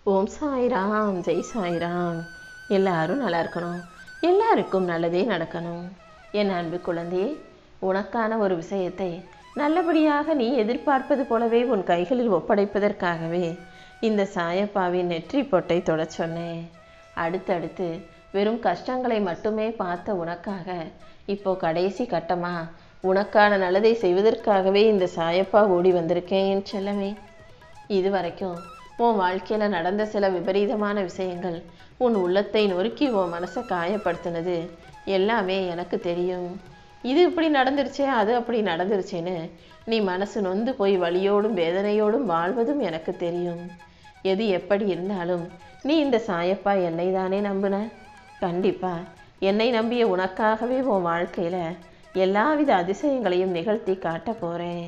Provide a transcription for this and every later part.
ஓம் சாய்ராம், ஜெய் சாய்ராம். எல்லாரும் நல்லா இருக்கணும், எல்லாருக்கும் நல்லதே நடக்கணும். என் அன்பு குழந்தையே, உனக்கான ஒரு விஷயத்தை நல்லபடியாக நீ எதிர்பார்ப்பது போலவே உன் கைகளில் ஒப்படைப்பதற்காகவே இந்த சாயப்பாவின் நெற்றி பொட்டை தொட சொன்னேன். அடுத்தடுத்து வெறும் கஷ்டங்களை மட்டுமே பார்த்த உனக்காக இப்போ கடைசி கட்டமா உனக்கான நல்லதை செய்வதற்காகவே இந்த சாயப்பா ஓடி வந்திருக்கேன் என் செல்லமே. இது வரைக்கும் உன் வாழ்க்கையில் நடந்த சில விபரீதமான விஷயங்கள் உன் உள்ளத்தை நொறுக்கி உன் மனசை காயப்படுத்தினது எல்லாமே எனக்கு தெரியும். இது இப்படி நடந்துருச்சே, அது அப்படி நடந்துருச்சேன்னு நீ மனசு நொந்து போய் வலியோடும் வேதனையோடும் வாழ்வதும் எனக்கு தெரியும். எது எப்படி இருந்தாலும் நீ இந்த சாயப்பா என்னை தானே நம்புன. கண்டிப்பா என்னை நம்பிய உனக்காகவே உன் வாழ்க்கையில் எல்லாவித அதிசயங்களையும் நிகழ்த்தி காட்ட போகிறேன்.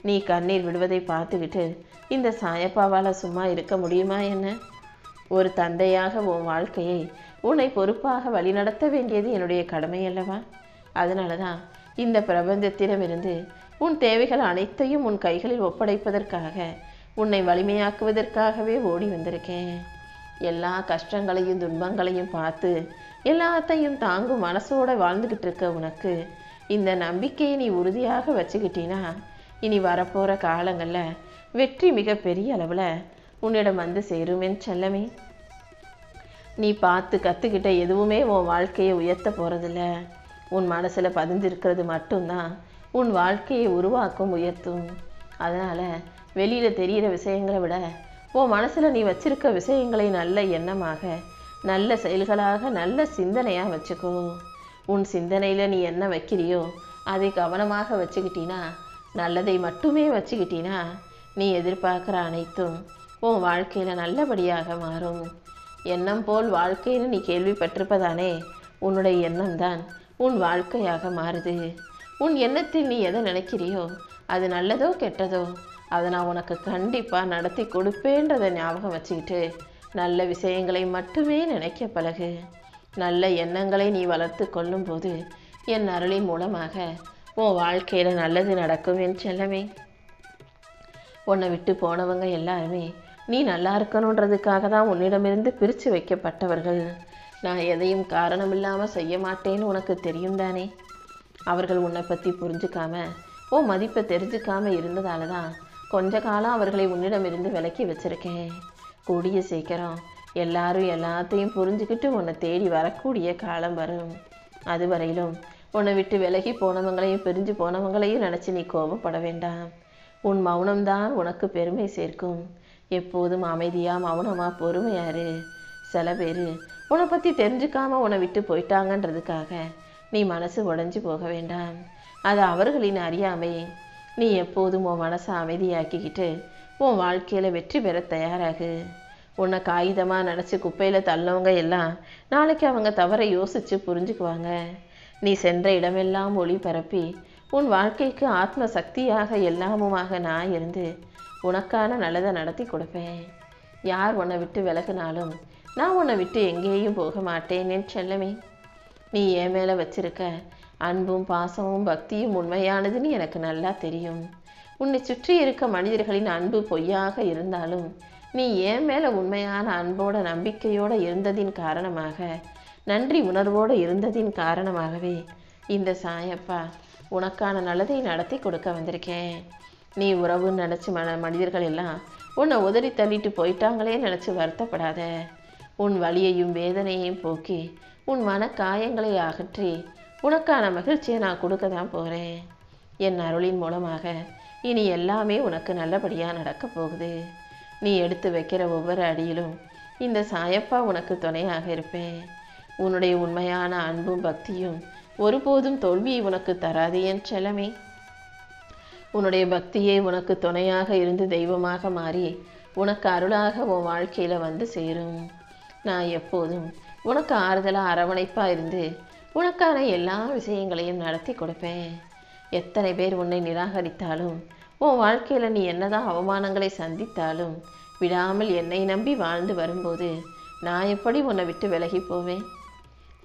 நீ கண்ணீர் விடுவதை பார்த்துக்கிட்டு இந்த சாயப்பாவால் சும்மா இருக்க முடியுமா என்ன? ஒரு தந்தையாக உன் வாழ்க்கையை உன்னை பொறுப்பாக வழிநடத்த வேண்டியது என்னுடைய கடமை அல்லவா? அதனால தான் இந்த பிரபஞ்சத்திடமிருந்து உன் தேவைகள் அனைத்தையும் உன் கைகளில் ஒப்படைப்பதற்காக, உன்னை வலிமையாக்குவதற்காகவே ஓடி வந்திருக்கேன். எல்லா கஷ்டங்களையும் துன்பங்களையும் பார்த்து எல்லாத்தையும் தாங்கும் மனசோடு வாழ்ந்துக்கிட்டு இருக்க உனக்கு இந்த நம்பிக்கையை நீ உறுதியாக வச்சுக்கிட்டீன்னா இனி வரப்போகிற காலங்களில் வெற்றி மிக பெரிய அளவில் உன்னிடம் வந்து சேருமென் செல்லமே. நீ பார்த்து கற்றுக்கிட்ட எதுவுமே உன் வாழ்க்கையை உயர்த்த போகிறதில்ல. உன் மனசில் பதிஞ்சிருக்கிறது மட்டும்தான் உன் வாழ்க்கையை உருவாக்கும், உயர்த்தும். அதனால் வெளியில் தெரிகிற விஷயங்களை விட உன் மனசில் நீ வச்சிருக்க விஷயங்களை நல்ல எண்ணமாக, நல்ல செயல்களாக, நல்ல சிந்தனையாக வச்சுக்கோ. உன் சிந்தனையில் நீ என்ன வைக்கிறியோ அதை கவனமாக வச்சுக்கிட்டினா, நல்லதை மட்டுமே வச்சுக்கிட்டினா நீ எதிர்பார்க்குற அனைத்தும் உன் வாழ்க்கையில் நல்லபடியாக மாறும். எண்ணம் போல் வாழ்க்கைன்னு நீ கேள்விப்பட்டிருப்பதானே, உன்னுடைய எண்ணம் தான் உன் வாழ்க்கையாக மாறுது. உன் எண்ணத்தில் நீ எதை நினைக்கிறியோ அது நல்லதோ கெட்டதோ அதை நான் உனக்கு கண்டிப்பாக நடத்தி கொடுப்பேன்றதை ஞாபகம் வச்சுக்கிட்டு நல்ல விஷயங்களை மட்டுமே நினைக்க பழகு. நல்ல எண்ணங்களை நீ வளர்த்து கொள்ளும்போது என் அருளின் மூலமாக உன் வாழ்க்கையில் நல்லது நடக்கும் என் செல்லமே. உன்னை விட்டு போனவங்க எல்லாருமே நீ நல்லா இருக்கணுன்றதுக்காக தான் உன்னிடமிருந்து பிரித்து வைக்கப்பட்டவர்கள். நான் எதையும் காரணம் இல்லாமல் செய்ய மாட்டேன்னு உனக்கு தெரியும் தானே. அவர்கள் உன்னை பற்றி புரிஞ்சுக்காம, உன் மதிப்பை தெரிஞ்சுக்காம இருந்ததால தான் கொஞ்ச காலம் அவர்களை உன்னிடமிருந்து விலக்கி வச்சுருக்கேன். கூடிய சீக்கிரம் எல்லாரும் எல்லாத்தையும் புரிஞ்சுக்கிட்டு உன்னை தேடி வரக்கூடிய காலம் வரும். அது வரையிலும் உன்னை விட்டு விலகி போனவங்களையும் பிரிஞ்சு போனவங்களையும் நினச்சி நீ கோபப்பட வேண்டாம். உன் மௌனம்தான் உனக்கு பெருமை சேர்க்கும். எப்போதும் அமைதியாக மௌனமாக பொறுமையாரு. சில பேர் உன்னை பற்றி தெரிஞ்சுக்காம உன்னை விட்டு போயிட்டாங்கன்றதுக்காக நீ மனசு உடைஞ்சு போக வேண்டாம். அது அவர்களின் அறியாமை. நீ எப்போதும் உன் மனசை அமைதியாக்கிக்கிட்டு உன் வாழ்க்கையில் வெற்றி பெற தயாராகு. உன்னை காகிதமாக நினச்சி குப்பையில் தள்ளவங்க எல்லாம் நாளைக்கு அவங்க தவறை யோசித்து புரிஞ்சுக்குவாங்க. நீ சென்ற இடமெல்லாம் ஒளி பரப்பி உன் வாழ்க்கைக்கு ஆத்ம சக்தியாக எல்லாமுமாக நான் இருந்து உனக்கான நல்லதை நடத்தி கொடுப்பேன். யார் உன்னை விட்டு விலகினாலும் நான் உன்னை விட்டு எங்கேயும் போக மாட்டேன் என் செல்லமே. நீ என் மேலே வச்சிருக்க அன்பும் பாசமும் பக்தியும் உண்மையானதுன்னு எனக்கு நல்லா தெரியும். உன்னை சுற்றி இருக்க மனிதர்களின் அன்பு பொய்யாக இருந்தாலும் நீ என் மேலே உண்மையான அன்போட நம்பிக்கையோடு இருந்ததின் காரணமாக, நன்றி உணர்வோடு இருந்ததின் காரணமாகவே இந்த சாயப்பா உனக்கான நல்லதை நடத்தி கொடுக்க வந்திருக்கேன். நீ உறவுன்னு நினச்சி மனிதர்கள் எல்லாம் உன்னை உதறி தள்ளிட்டு போயிட்டாங்களே நினச்சி வருத்தப்படாத. உன் வலியையும் வேதனையையும் போக்கி உன் மன காயங்களை அகற்றி உனக்கான மகிழ்ச்சியை நான் கொடுக்க தான் போகிறேன். என் அருளின் மூலமாக இனி எல்லாமே உனக்கு நல்லபடியாக நடக்க போகுது. நீ எடுத்து வைக்கிற ஒவ்வொரு அடியிலும் இந்த சாயப்பா உனக்கு துணையாக இருப்பேன். உன்னுடைய உண்மையான அன்பும் பக்தியும் ஒருபோதும் தோல்வியை உனக்கு தராது என் செல்லமே. உன்னுடைய பக்தியே உனக்கு துணையாக இருந்து தெய்வமாக மாறி உனக்கு அருளாக உன் வாழ்க்கையில் வந்து சேரும். நான் எப்போதும் உனக்கு ஆறுதலாக அரவணைப்பாக இருந்து உனக்கான எல்லா விஷயங்களையும் நடத்தி கொடுப்பேன். எத்தனை பேர் உன்னை நிராகரித்தாலும், உன் வாழ்க்கையில் நீ என்னதான் அவமானங்களை சந்தித்தாலும் விடாமல் என்னை நம்பி வாழ்ந்து வரும்போது நான் எப்படி உன்னை விட்டு விலகி போவேன்?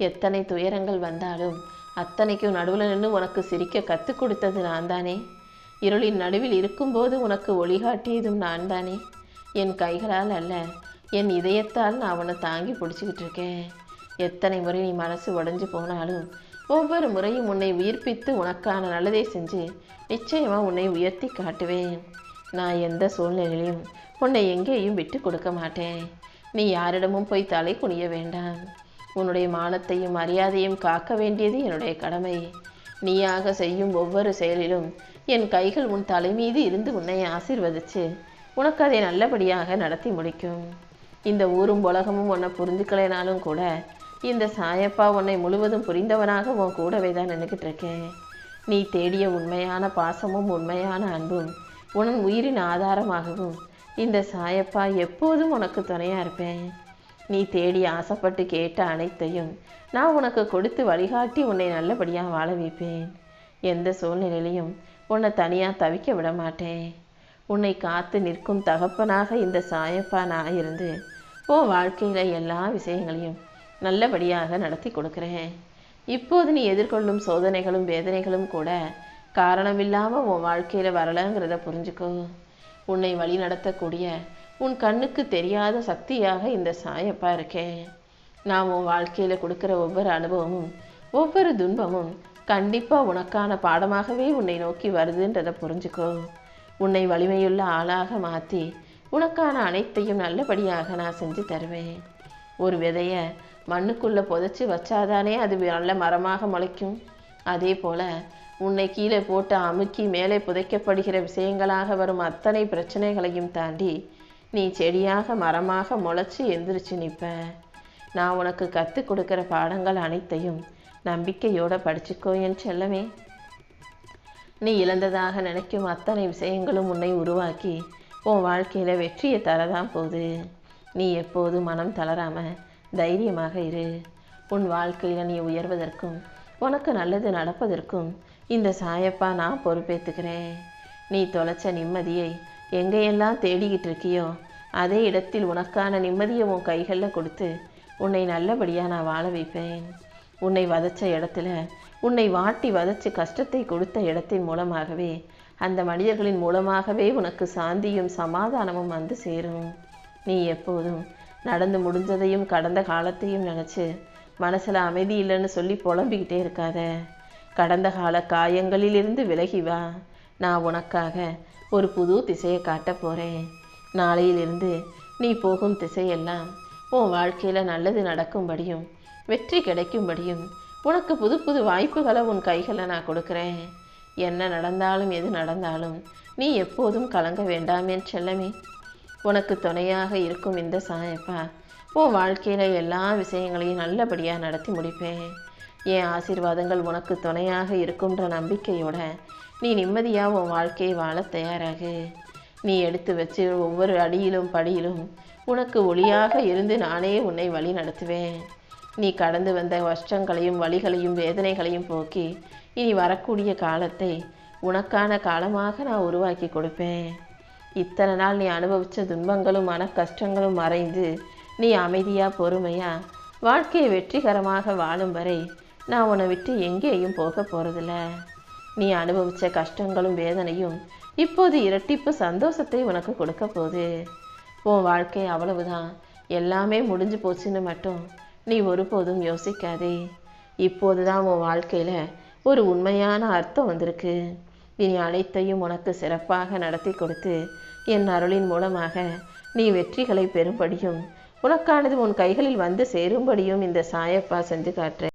எத்தனை துயரங்கள் வந்தாலும் அத்தனைக்கும் நடுவில் நின்று உனக்கு சிரிக்க கற்றுக் கொடுத்தது நான் தானே. இருளின் நடுவில் இருக்கும்போது உனக்கு ஒளிகாட்டியதும் நான் தானே. என் கைகளால் அல்ல, என் இதயத்தால் நான் உன்னை தாங்கி பிடிச்சிக்கிட்டு இருக்கேன். எத்தனை முறை நீ மனசு உடைஞ்சு போனாலும் ஒவ்வொரு முறையும் உன்னை உயிர்ப்பித்து உனக்கான நல்லதை செஞ்சு நிச்சயமாக உன்னை உயர்த்தி காட்டுவேன். நான் எந்த சூழ்நிலையிலும் உன்னை எங்கேயும் விட்டு கொடுக்க மாட்டேன். நீ யாரிடமும் போய் தலை குனிய வேண்டாம். உன்னுடைய மானத்தையும் மரியாதையும் காக்க வேண்டியது என்னுடைய கடமை. நீயாக செய்யும் ஒவ்வொரு செயலிலும் என் கைகள் உன் தலை மீது இருந்து உன்னை ஆசீர்வதிச்சு உனக்கு அதை நல்லபடியாக நடத்தி முடிக்கும். இந்த ஊரும் உலகமும் உன்னை புரிஞ்சுக்கலைனாலும் கூட இந்த சாயப்பா உன்னை முழுவதும் புரிந்தவனாக உன் கூடவே தான் நினைக்கிட்டு இருக்கேன். நீ தேடிய உண்மையான பாசமும் உண்மையான அன்பும் உன் உயிரின் ஆதாரமாகவும் இந்த சாயப்பா எப்போதும் உனக்கு துணையாக இருப்பேன். நீ தேடி ஆசைப்பட்டு கேட்ட அனைத்தையும் நான் உனக்கு கொடுத்து வழிகாட்டி உன்னை நல்லபடியாக வாழ வைப்பேன். எந்த சூழ்நிலையிலையும் உன்னை தனியாக தவிக்க விட மாட்டேன். உன்னை காத்து நிற்கும் தகப்பனாக இந்த சாயப்பா நான் இருந்து உன் வாழ்க்கையில் எல்லா விஷயங்களையும் நல்லபடியாக நடத்தி கொடுக்குறேன். இப்போது நீ எதிர்கொள்ளும் சோதனைகளும் வேதனைகளும் கூட காரணமில்லாமல் உன் வாழ்க்கையில் வரலங்கிறத புரிஞ்சுக்கோ. உன்னை வழி நடத்தக்கூடிய உன் கண்ணுக்கு தெரியாத சக்தியாக இந்த சாயப்பா இருக்கேன். நான் உன் வாழ்க்கையில் கொடுக்குற ஒவ்வொரு அனுபவமும் ஒவ்வொரு துன்பமும் கண்டிப்பாக உனக்கான பாடமாகவே உன்னை நோக்கி வருதுன்றதை புரிஞ்சுக்கோ. உன்னை வலிமையுள்ள ஆளாக மாற்றி உனக்கான அனைத்தையும் நல்லபடியாக நான் செஞ்சு தருவேன். ஒரு விதையை மண்ணுக்குள்ளே புதைச்சி வச்சாதானே அது நல்ல மரமாக முளைக்கும். அதே போல் உன்னை கீழே போட்டு அமுக்கி மேலே புதைக்கப்படுகிற விஷயங்களாக வரும் அத்தனை பிரச்சனைகளையும் தாண்டி நீ செடியாக மரமாக முளைச்சி எந்திரிச்சு நிற்ப. நான் உனக்கு கற்றுக் கொடுக்குற பாடங்கள் அனைத்தையும் நம்பிக்கையோடு படிச்சுக்கோ என் செல்லமே. நீ இழந்ததாக நினைக்கும் அத்தனை விஷயங்களும் உன்னை உருவாக்கி உன் வாழ்க்கையில் வெற்றியை தரதான் போகுது. நீ எப்போதும் மனம் தளராமல் தைரியமாக இரு. உன் வாழ்க்கையில் நீ உயர்வதற்கும் உனக்கு நல்லது நடப்பதற்கும் இந்த சாயப்பா நான் பொறுப்பேற்றுக்கிறேன். நீ தொலைச்ச நிம்மதியை எங்கேயெல்லாம் தேடிக்கிட்டு இருக்கியோ அதே இடத்தில் உனக்கான நிம்மதியை உன் கைகளில் கொடுத்து உன்னை நல்லபடியாக நான் வாழ வைப்பேன். உன்னை வதைச்ச இடத்துல உன்னை வாட்டி வதைச்சு கஷ்டத்தை கொடுத்த இடத்தின் மூலமாகவே அந்த மனிதர்களின் மூலமாகவே உனக்கு சாந்தியும் சமாதானமும் வந்து சேரும். நீ எப்போதும் நடந்து முடிஞ்சதையும் கடந்த காலத்தையும் நினச்சி மனசில் அமைதி இல்லைன்னு சொல்லி புலம்பிக்கிட்டே இருக்காத. கடந்த கால காயங்களிலிருந்து விலகி வா. நான் உனக்காக ஒரு புது திசையை காட்ட போகிறேன். நாளையிலிருந்து நீ போகும் திசையெல்லாம் உன் வாழ்க்கையில் நல்லது நடக்கும்படியும் வெற்றி கிடைக்கும்படியும் உனக்கு புது புது வாய்ப்புகளை உன் கைகளில் நான் கொடுக்குறேன். என்ன நடந்தாலும் எது நடந்தாலும் நீ எப்போதும் கலங்க வேண்டாம் என் செல்லமே. உனக்கு துணையாக இருக்கும் இந்த சாயப்பா உன் வாழ்க்கையில் எல்லா விஷயங்களையும் நல்லபடியாக நடத்தி முடிப்பேன். என் ஆசீர்வாதங்கள் உனக்கு துணையாக இருக்குன்ற நம்பிக்கையோட நீ நிம்மதியாக உன் வாழ்க்கையை வாழ தயாராகு. நீ எடுத்து வச்சு ஒவ்வொரு அடியிலும் படியிலும் உனக்கு ஒளியாக இருந்து நானே உன்னை வழி நடத்துவேன். நீ கடந்து வந்த கஷ்டங்களையும் வலிகளையும் வேதனைகளையும் போக்கி இனி வரக்கூடிய காலத்தை உனக்கான காலமாக நான் உருவாக்கி கொடுப்பேன். இத்தனை நாள் நீ அனுபவித்த துன்பங்களும் மன கஷ்டங்களும் மறைந்து நீ அமைதியாக பொறுமையாக வாழ்க்கையை வெற்றிகரமாக வாழும் வரை நான் உன்னை விட்டு எங்கேயும் போக போகிறதில்ல. நீ அனுபவித்த கஷ்டங்களும் வேதனையும் இப்போது இரட்டிப்பு சந்தோஷத்தை உனக்கு கொடுக்க போகுது. உன் வாழ்க்கை அவ்வளவுதான், எல்லாமே முடிஞ்சு போச்சுன்னு மட்டும் நீ ஒருபோதும் யோசிக்காதே. இப்போது தான் உன் வாழ்க்கையில் ஒரு உண்மையான அர்த்தம் வந்திருக்கு. இனி அனைத்தையும் உனக்கு சிறப்பாக நடத்தி கொடுத்து என் அருளின் மூலமாக நீ வெற்றிகளை பெறும்படியும் உனக்கானது உன் கைகளில் வந்து சேரும்படியும் இந்த சாயப்பா செஞ்சு காட்டுறேன்.